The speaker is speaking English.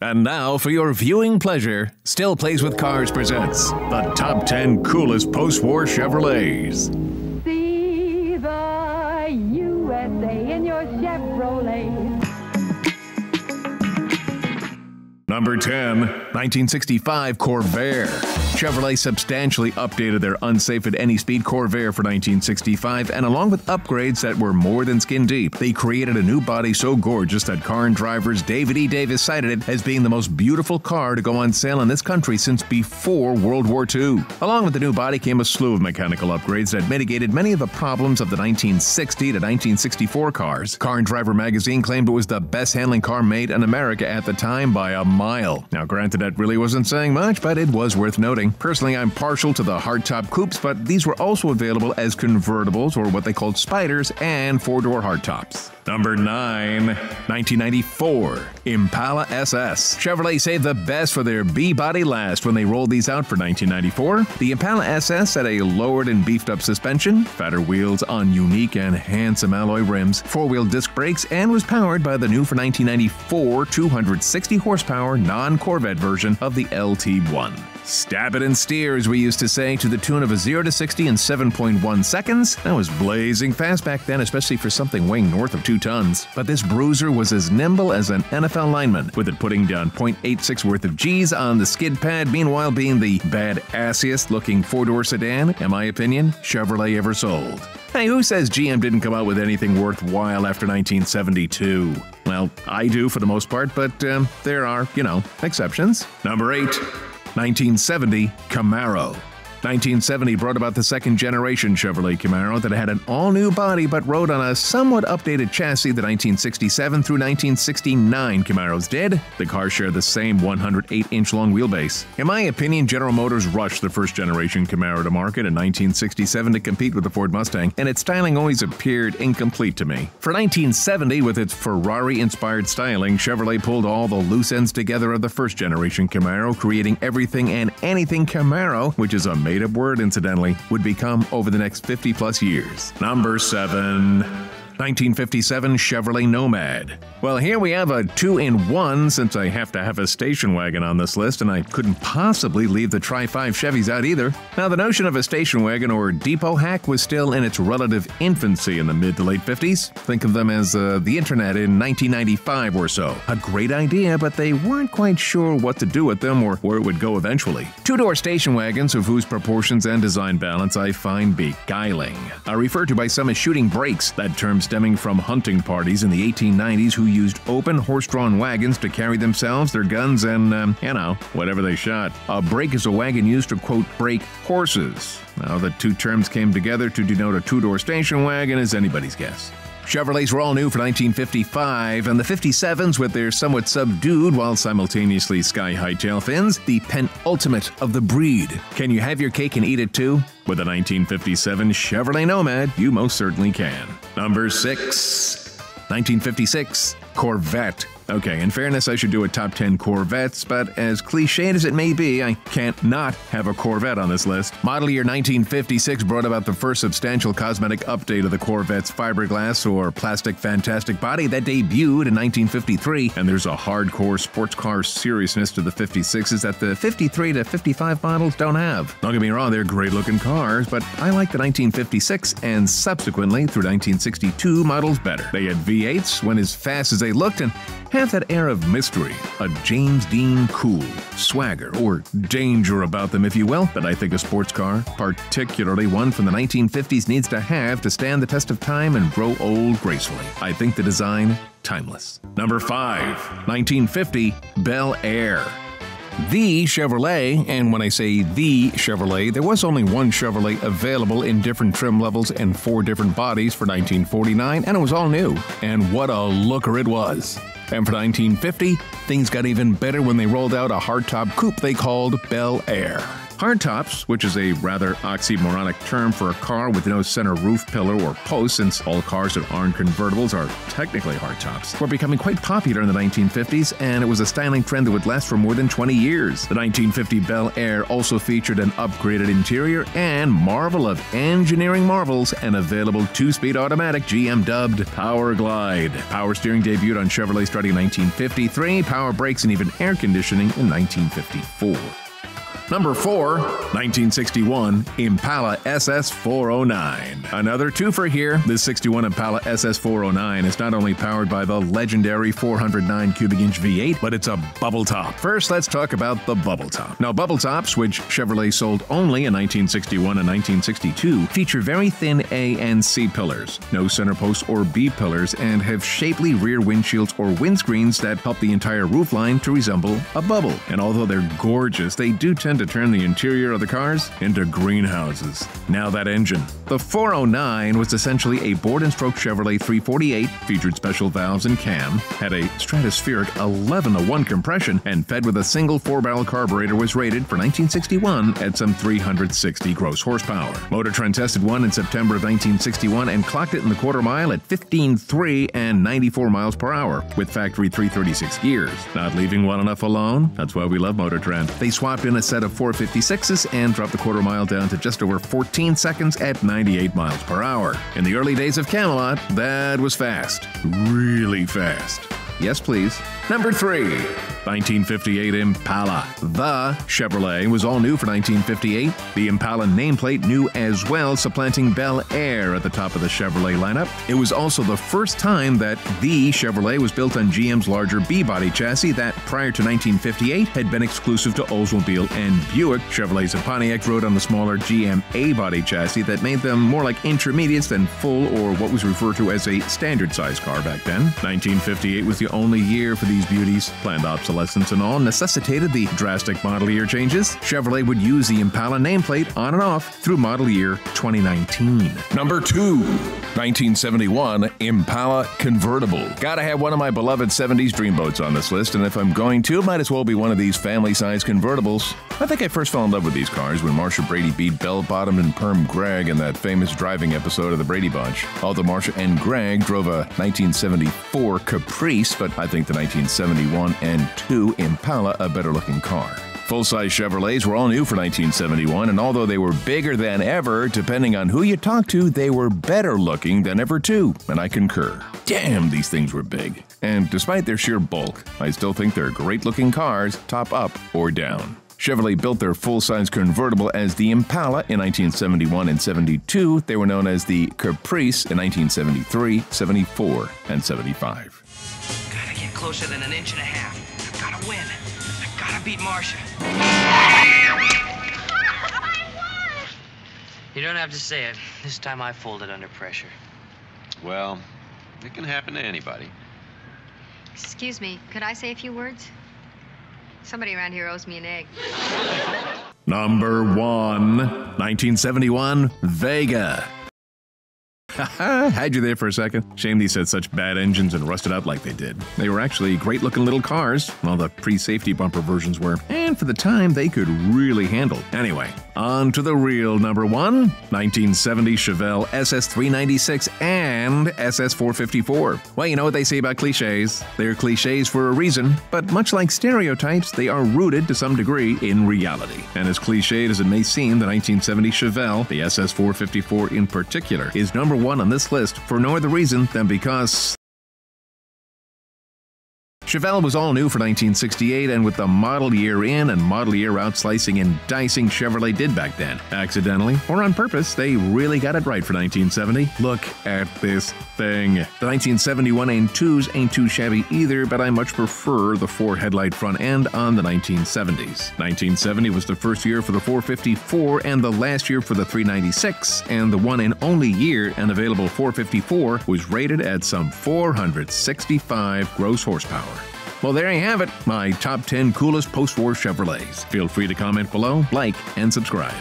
And now, for your viewing pleasure, Still Plays with Cars presents the top 10 coolest post-war Chevrolets. See the USA in your Chevrolet. Number 10, 1965 Corvair. Chevrolet substantially updated their unsafe at any speed Corvair for 1965, and along with upgrades that were more than skin deep, they created a new body so gorgeous that car and drivers David E. Davis cited it as being the most beautiful car to go on sale in this country since before World War II. Along with the new body came a slew of mechanical upgrades that mitigated many of the problems of the 1960 to 1964 cars. Car and Driver magazine claimed it was the best handling car made in America at the time by a mile. Now, granted, that really wasn't saying much, but it was worth noting. Personally, I'm partial to the hardtop coupes, but these were also available as convertibles, or what they called spiders, and four-door hardtops. Number 9, 1994 Impala SS. Chevrolet saved the best for their B-body last when they rolled these out for 1994. The Impala SS had a lowered and beefed up suspension, fatter wheels on unique and handsome alloy rims, four-wheel disc brakes, and was powered by the new for 1994 260 horsepower non-Corvette version of the LT1. Stab it and steer, as we used to say, to the tune of a 0 to 60 in 7.1 seconds. That was blazing fast back then, especially for something weighing north of 2 tons. But this bruiser was as nimble as an NFL lineman, with it putting down 0.86 worth of G's on the skid pad, meanwhile being the badassiest looking four-door sedan, in my opinion, Chevrolet ever sold. Hey, who says GM didn't come out with anything worthwhile after 1972? Well, I do for the most part, but there are, exceptions. Number 8. 1970 Camaro. 1970 brought about the second-generation Chevrolet Camaro that had an all-new body but rode on a somewhat updated chassis the 1967 through 1969 Camaros did. The car shared the same 108-inch long wheelbase. In my opinion, General Motors rushed the first-generation Camaro to market in 1967 to compete with the Ford Mustang, and its styling always appeared incomplete to me. For 1970, with its Ferrari-inspired styling, Chevrolet pulled all the loose ends together of the first-generation Camaro, creating everything and anything Camaro, which is a made-up word, incidentally, would become over the next 50-plus years. Number 7. 1957 Chevrolet Nomad. Well, here we have a 2-in-1 since I have to have a station wagon on this list, and I couldn't possibly leave the Tri-5 Chevys out either. Now, the notion of a station wagon or depot hack was still in its relative infancy in the mid to late 50s. Think of them as the internet in 1995 or so. A great idea, but they weren't quite sure what to do with them or where it would go eventually. Two-door station wagons of whose proportions and design balance I find beguiling are referred to by some as shooting brakes, that term stemming from hunting parties in the 1890s who used open horse-drawn wagons to carry themselves, their guns, and, whatever they shot. A brake is a wagon used to, quote, break horses. Now, the two terms came together to denote a two-door station wagon is anybody's guess. Chevrolets were all new for 1955, and the 57s with their somewhat subdued while simultaneously sky-high tail fins, the penultimate of the breed. Can you have your cake and eat it too? With a 1957 Chevrolet Nomad, you most certainly can. Number 6. 1956 Corvette. Okay, in fairness, I should do a top 10 Corvettes, but as cliched as it may be, I can't not have a Corvette on this list. Model year 1956 brought about the first substantial cosmetic update of the Corvette's fiberglass or plastic fantastic body that debuted in 1953, and there's a hardcore sports car seriousness to the 56s that the 53 to 55 models don't have. Don't get me wrong, they're great-looking cars, but I like the 1956 and subsequently through 1962 models better. They had V8s, went as fast as they looked, and have that air of mystery, a James Dean cool, swagger, or danger about them, if you will, that I think a sports car, particularly one from the 1950s, needs to have to stand the test of time and grow old gracefully. I think the design, timeless. Number 5. 1950 Bel Air. The Chevrolet, and when I say the Chevrolet, there was only one Chevrolet available in different trim levels and 4 different bodies for 1949, and it was all new. And what a looker it was. And for 1950, things got even better when they rolled out a hardtop coupe they called Bel Air. Hardtops, which is a rather oxymoronic term for a car with no center roof pillar or post, since all cars that aren't convertibles are technically hardtops, were becoming quite popular in the 1950s, and it was a styling trend that would last for more than 20 years. The 1950 Bel Air also featured an upgraded interior and, marvel of engineering marvels, an available 2-speed automatic GM dubbed Power Glide. Power steering debuted on Chevrolet starting in 1953, power brakes and even air conditioning in 1954. Number 4, 1961 Impala SS409. Another twofer here. This 61 Impala SS409 is not only powered by the legendary 409 cubic inch V8, but it's a bubble top. First, let's talk about the bubble top. Now, bubble tops, which Chevrolet sold only in 1961 and 1962, feature very thin A and C pillars, no center posts or B pillars, and have shapely rear windshields or windscreens that help the entire roofline to resemble a bubble. And although they're gorgeous, they do tend to turn the interior of the cars into greenhouses. Now that engine. The 409 was essentially a board-and-stroke Chevrolet 348, featured special valves and cam, had a stratospheric 11-to-1 compression, and fed with a single 4-barrel carburetor, was rated for 1961 at some 360 gross horsepower. Motor Trend tested one in September of 1961 and clocked it in the quarter mile at 15.3 and 94 miles per hour with factory 336 gears. Not leaving well enough alone? That's why we love Motor Trend. They swapped in a set of 456s and dropped the quarter mile down to just over 14 seconds at 98 miles per hour. In the early days of Camelot, that was fast. Really fast. Yes, please. Number 3, 1958 Impala. The Chevrolet was all new for 1958. The Impala nameplate new as well, supplanting Bel Air at the top of the Chevrolet lineup. It was also the first time that the Chevrolet was built on GM's larger B-body chassis that, prior to 1958, had been exclusive to Oldsmobile and Buick. Chevrolets and Pontiacs rode on the smaller GM A-body chassis that made them more like intermediates than full, or what was referred to as a standard-size car back then. 1958 was the only year for these beauties. Planned obsolescence and all necessitated the drastic model year changes. Chevrolet would use the Impala nameplate on and off through model year 2019. Number 2, 1971 Impala Convertible. Gotta have one of my beloved 70s dreamboats on this list, and if I'm going to, might as well be one of these family-size convertibles. I think I first fell in love with these cars when Marsha Brady beat bell-bottomed and perm Greg in that famous driving episode of The Brady Bunch. Although Marsha and Greg drove a 1974 Caprice, but I think the 1971 and 2 Impala a better-looking car. Full-size Chevrolets were all new for 1971, and although they were bigger than ever, depending on who you talk to, they were better-looking than ever too, and I concur. Damn, these things were big. And despite their sheer bulk, I still think they're great-looking cars, top up or down. Chevrolet built their full-size convertible as the Impala in 1971 and 72. They were known as the Caprice in 1973, 74, and 75. Gotta get closer than an inch and a half. I've gotta win. I've gotta beat Marsha. You don't have to say it. This time I folded under pressure. Well, it can happen to anybody. Excuse me, could I say a few words? Somebody around here owes me an egg. Number 1, 1971 Vega. Had you there for a second? Shame these had such bad engines and rusted out like they did. They were actually great-looking little cars, while the pre-safety bumper versions were, and for the time, they could really handle. Anyway, on to the real number 1, 1970 Chevelle SS396 and SS454. Well, you know what they say about cliches. They're cliches for a reason, but much like stereotypes, they are rooted to some degree in reality. And as cliched as it may seem, the 1970 Chevelle, the SS454 in particular, is number 1 on this list for no other reason than because Chevelle was all new for 1968, and with the model year in and model year out slicing and dicing Chevrolet did back then, accidentally or on purpose, they really got it right for 1970. Look at this thing. The 1971 A2s ain't too shabby either, but I much prefer the 4-headlight front end on the 1970s. 1970 was the first year for the 454 and the last year for the 396, and the one and only year an available 454 was rated at some 465 gross horsepower. Well, there you have it, my top 10 coolest post-war Chevrolets. Feel free to comment below, like, and subscribe.